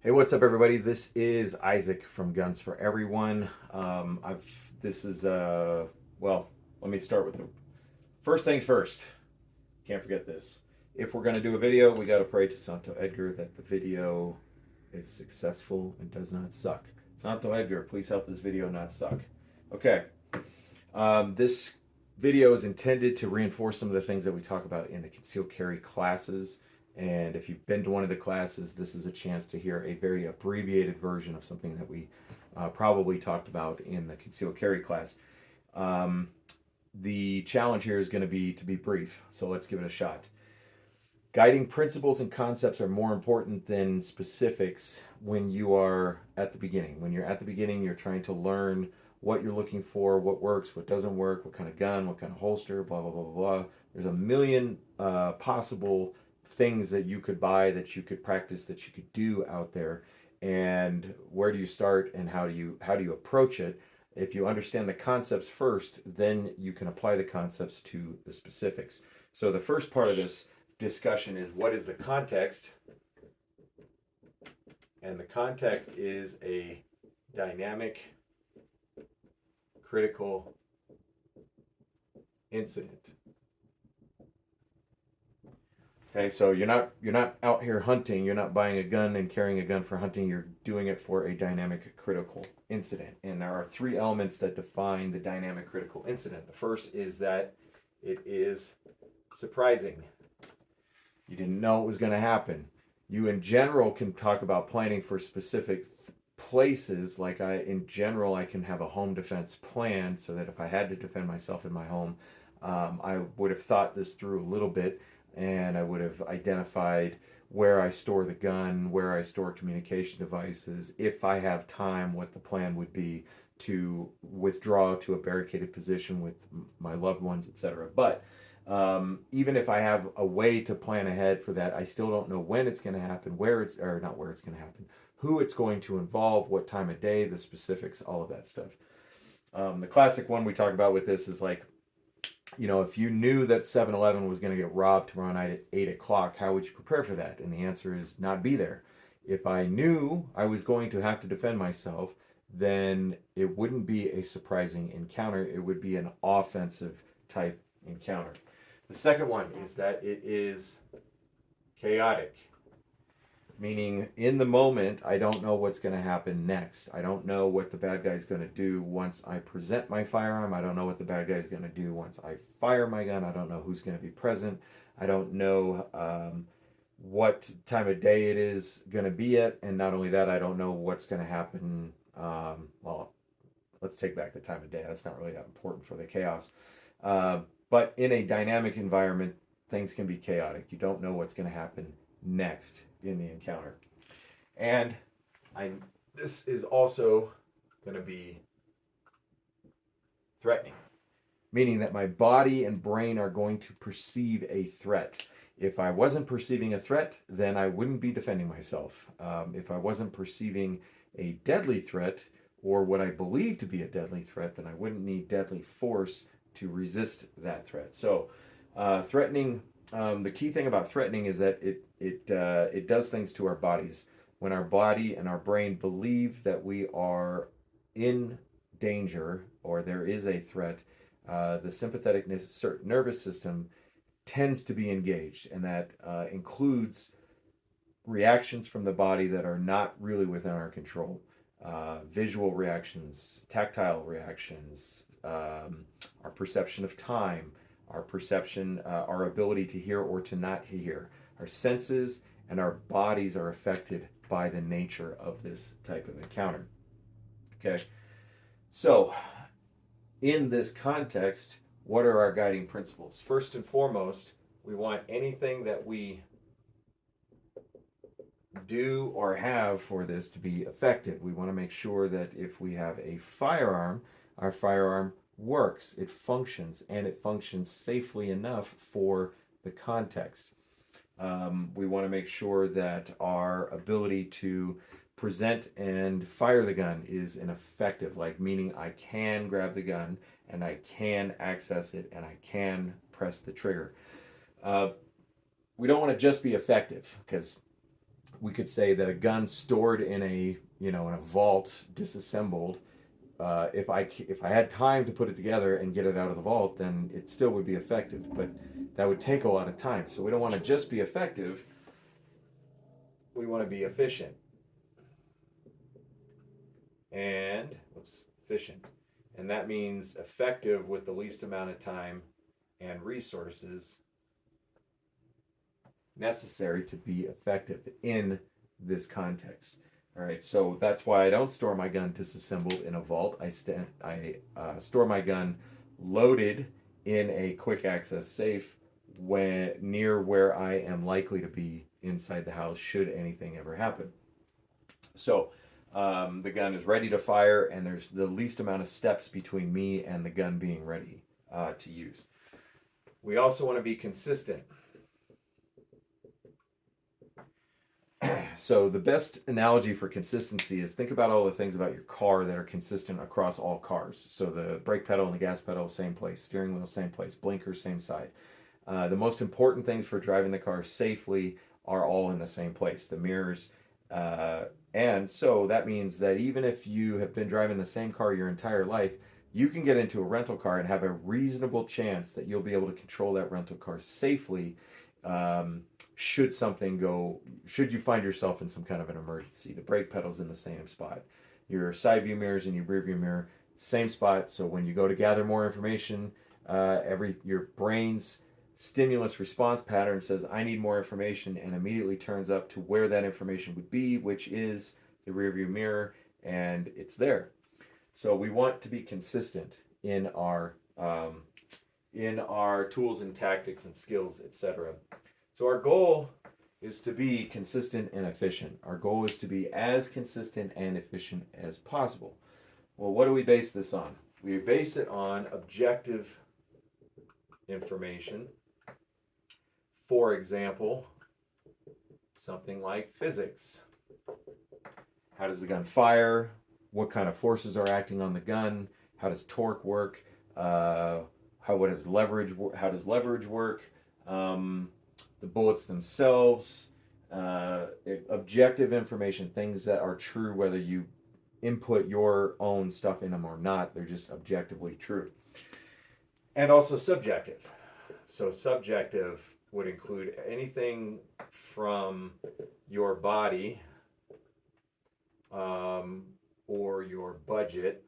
Hey, what's up, everybody? This is Isaac from Guns for Everyone. This is well. Let me start with the first things first. Can't forget this. If we're gonna do a video, we gotta pray to Santo Edgar that the video is successful and does not suck. Santo Edgar, please help this video not suck. Okay. This video is intended to reinforce some of the things that we talk about in the concealed carry classes. And if you've been to one of the classes, this is a chance to hear a very abbreviated version of something that we probably talked about in the concealed carry class. Um, the challenge here is going to be brief, so let's give it a shot. Guiding principles and concepts are more important than specifics when you are at the beginning. When you're at the beginning, you're trying to learn what you're looking for, what works, what doesn't work, what kind of gun, what kind of holster, blah, blah, blah, blah, blah. There's a million possible things that you could buy, that you could practice, that you could do out there. And where do you start and how do you approach it? If you understand the concepts first, then you can apply the concepts to the specifics. So the first part of this discussion is what is the context, and the context is a dynamic critical incident. Okay, so you're not out here hunting, you're not buying a gun and carrying a gun for hunting, you're doing it for a dynamic critical incident. And there are three elements that define the dynamic critical incident. The first is that it is surprising. You didn't know it was going to happen. You, in general, can talk about planning for specific places. Like in general, I can have a home defense plan so that if I had to defend myself in my home, I would have thought this through a little bit, and I would have identified where I store the gun, where I store communication devices, if I have time, what the plan would be to withdraw to a barricaded position with my loved ones, etc. But even if I have a way to plan ahead for that, I still don't know when it's going to happen, where it's, or not where it's going to happen, who it's going to involve, what time of day, the specifics, all of that stuff. The classic one we talk about with this is like, if you knew that 7-Eleven was going to get robbed tomorrow night at 8 o'clock, how would you prepare for that? And the answer is not be there. If I knew I was going to have to defend myself, then it wouldn't be a surprising encounter. It would be an offensive type encounter. The second one is that it is chaotic, meaning in the moment, I don't know what's going to happen next. I don't know what the bad guy is going to do once I present my firearm. I don't know what the bad guy is going to do once I fire my gun. I don't know who's going to be present. I don't know what time of day it is going to be at. And not only that, I don't know what's going to happen. Well, let's take back the time of day. That's not really that important for the chaos. But in a dynamic environment, things can be chaotic. You don't know what's going to happen next in the encounter. And this is also going to be threatening, meaning that my body and brain are going to perceive a threat. If I wasn't perceiving a threat, then I wouldn't be defending myself. If I wasn't perceiving a deadly threat, or what I believe to be a deadly threat, then I wouldn't need deadly force to resist that threat. So, threatening. The key thing about threatening is that it does things to our bodies. When our body and our brain believe that we are in danger or there is a threat, the sympathetic nervous system tends to be engaged, and that includes reactions from the body that are not really within our control. Visual reactions, tactile reactions, our perception of time, our perception, our ability to hear or to not hear. Our senses and our bodies are affected by the nature of this type of encounter. Okay, so in this context, what are our guiding principles? First and foremost, we want anything that we do or have for this to be effective. We want to make sure that if we have a firearm, our firearm works, it functions, and it functions safely enough for the context. We want to make sure that our ability to present and fire the gun is an effective, like meaning I can grab the gun and I can access it and I can press the trigger. We don't want to just be effective, because we could say that a gun stored in a, in a vault, disassembled, if I had time to put it together and get it out of the vault, then it still would be effective. But that would take a lot of time. So we don't want to just be effective. We want to be efficient and efficient, and that means effective with the least amount of time and resources necessary to be effective in this context. All right, so that's why I don't store my gun disassembled in a vault. I store my gun loaded in a quick access safe when near where I am likely to be inside the house should anything ever happen. So the gun is ready to fire, and there's the least amount of steps between me and the gun being ready to use. We also want to be consistent. So the best analogy for consistency is think about all the things about your car that are consistent across all cars. So the brake pedal and the gas pedal, same place, steering wheel, same place, blinker, same side. The most important things for driving the car safely are all in the same place. The mirrors, and so that means that even if you have been driving the same car your entire life, you can get into a rental car and have a reasonable chance that you'll be able to control that rental car safely, um, should something go, should you find yourself in some kind of an emergency. The brake pedal's in the same spot. Your side view mirrors and your rear view mirror, same spot. So when you go to gather more information, your brain's stimulus response pattern says, I need more information, and immediately turns up to where that information would be, which is the rear view mirror, and it's there. So we want to be consistent in our tools and tactics and skills, etc. So our goal is to be consistent and efficient. Our goal is to be as consistent and efficient as possible. Well, what do we base this on? We base it on objective information. For example, something like physics. How does the gun fire? What kind of forces are acting on the gun? How does torque work? What does leverage? How does leverage work? The bullets themselves. Objective information, things that are true, whether you input your own stuff in them or not. They're just objectively true. And also subjective. So subjective would include anything from your body, or your budget,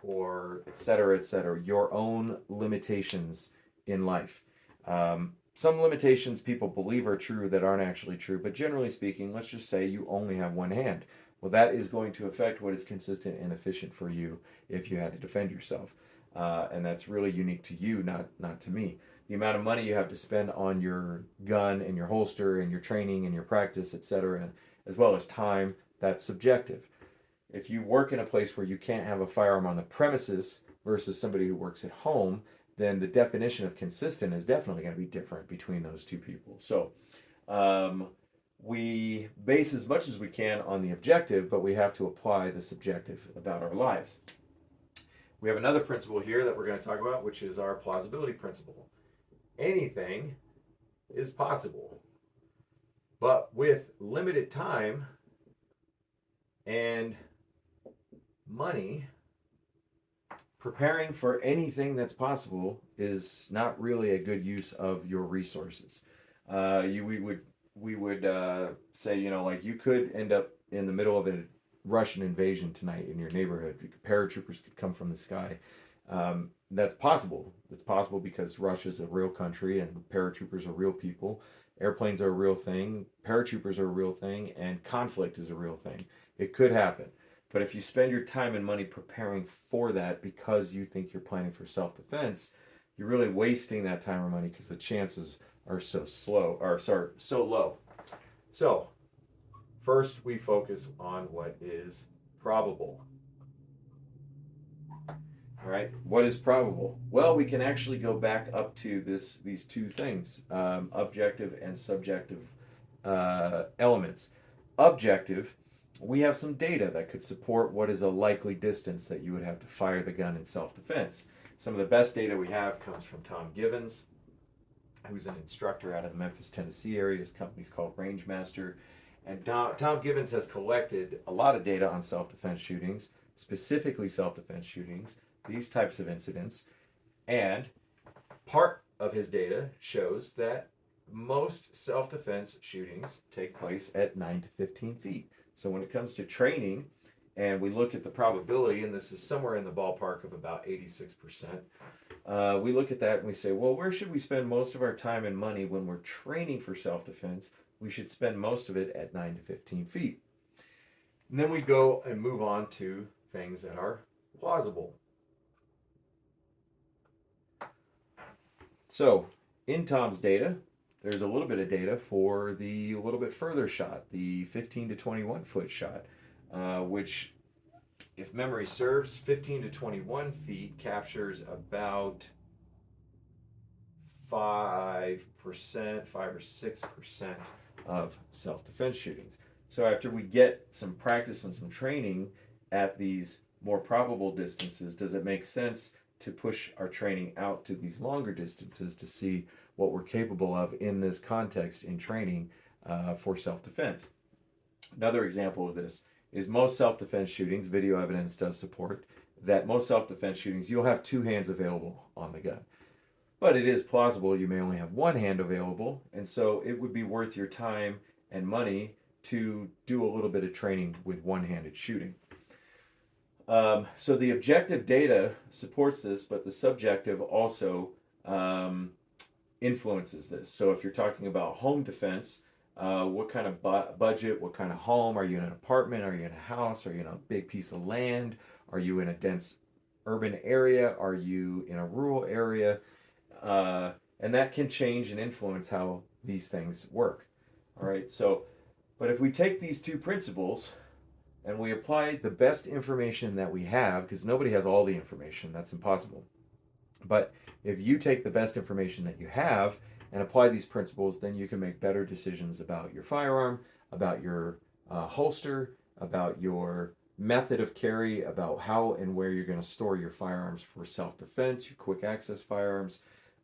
or et cetera, your own limitations in life. Some limitations people believe are true that aren't actually true, but generally speaking, let's just say you only have one hand. Well, that is going to affect what is consistent and efficient for you if you had to defend yourself. And that's really unique to you, not to me. The amount of money you have to spend on your gun and your holster and your training and your practice, etc., as well as time, that's subjective. If you work in a place where you can't have a firearm on the premises versus somebody who works at home, then the definition of consistent is definitely going to be different between those two people. So we base as much as we can on the objective, but we have to apply the subjective about our lives. We have another principle here that we're going to talk about, which is our plausibility principle. Anything is possible, but with limited time and money, preparing for anything that's possible is not really a good use of your resources. We would say, like you could end up in the middle of a Russian invasion tonight in your neighborhood. Paratroopers could come from the sky. That's possible. It's possible because Russia's a real country and paratroopers are real people. Airplanes are a real thing. Paratroopers are a real thing, and conflict is a real thing. It could happen. But if you spend your time and money preparing for that because you think you're planning for self-defense, you're really wasting that time or money because the chances are so low. So, first we focus on what is probable. All right, what is probable? Well, we can actually go back up to these two things, objective and subjective elements. Objective, we have some data that could support what is a likely distance that you would have to fire the gun in self-defense. Some of the best data we have comes from Tom Givens. who's an instructor out of the Memphis, Tennessee area. His company's called Rangemaster. And Tom Gibbons has collected a lot of data on self-defense shootings, specifically self-defense shootings, these types of incidents. And part of his data shows that most self-defense shootings take place at 9 to 15 feet. So when it comes to training, and we look at the probability, and this is somewhere in the ballpark of about 86%, we look at that and we say, well, where should we spend most of our time and money when we're training for self-defense? We should spend most of it at 9 to 15 feet. And then we go and move on to things that are plausible. So in Tom's data, there's a little bit of data for the little bit further shot, the 15 to 21 foot shot, which, if memory serves, 15 to 21 feet captures about 5%, 5 or 6% of self-defense shootings. So after we get some practice and some training at these more probable distances, does it make sense to push our training out to these longer distances to see what we're capable of in this context in training for self-defense? Another example of this is most self-defense shootings, video evidence does support that most self-defense shootings, you'll have two hands available on the gun. But it is plausible you may only have one hand available, and so it would be worth your time and money to do a little bit of training with one-handed shooting. So the objective data supports this, but the subjective also influences this. So if you're talking about home defense, what kind of budget, what kind of home? Are you in an apartment? Are you in a house? Are you in a big piece of land? Are you in a dense urban area? Are you in a rural area? And that can change and influence how these things work. All right, so, but if we take these two principles and we apply the best information that we have, because nobody has all the information, that's impossible. But if you take the best information that you have and apply these principles, then you can make better decisions about your firearm, about your holster, about your method of carry, about how and where you're going to store your firearms for self-defense, your quick access firearms,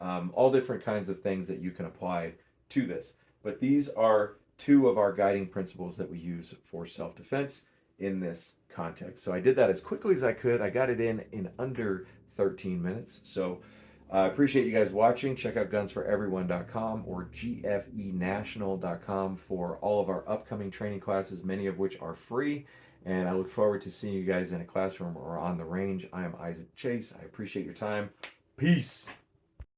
all different kinds of things that you can apply to this. But these are two of our guiding principles that we use for self-defense in this context. So I did that as quickly as I could. I got it in under 13 minutes. So I appreciate you guys watching. Check out gunsforeveryone.com or gfenational.com for all of our upcoming training classes, many of which are free. And I look forward to seeing you guys in a classroom or on the range. I am Isaac Chase. I appreciate your time. Peace.